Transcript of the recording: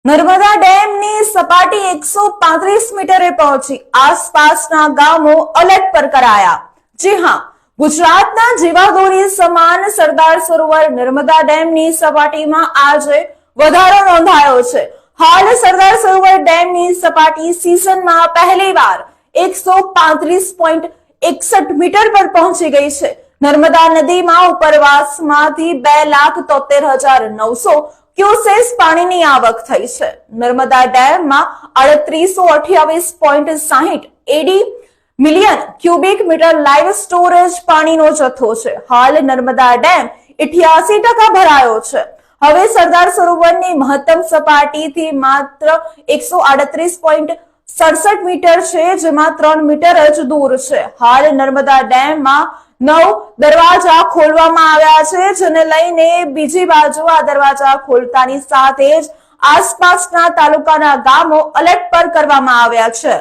નર્મદા ડેમની સપાટી 135 મીટરે પહોંચી, આસપાસના ગામો એલર્ટ પર કરાયા। જી હા, ગુજરાતના જીવાદોરી સમાન સરદાર સરોવર નર્મદા ડેમની સપાટીમાં આજે વધારો નોંધાયો છે। હાલ સરદાર સરોવર ડેમની સપાટી સિઝનમાં પહેલીવાર 135.61 મીટર પર પહોંચી ગઈ છે। નર્મદા નદીમાં ઉપરવાસમાંથી 2,73,900 ક્યુસેસ પાણીની આવક થઈ છે। નર્મદા ડેમમાં 3828.60 એડી million cubic metre live storage પાણીનો જથ્થો છે। હાલ નર્મદા ડેમ 88% ભરાયો છે। હવે સરદાર સરોવરની મહત્તમ સપાટીથી માત્ર 138.67 મીટર છે, જેમાં 3 મીટર જ દૂર છે। હાલ નર્મદા ડેમમાં 9 દરવાજા ખોલવામાં આવ્યા છે, જેને લઈને બીજી બાજુ આ દરવાજા ખોલતાની સાથે જ આસપાસના તાલુકાના ગામો એલર્ટ પર કરવામાં આવ્યા છે।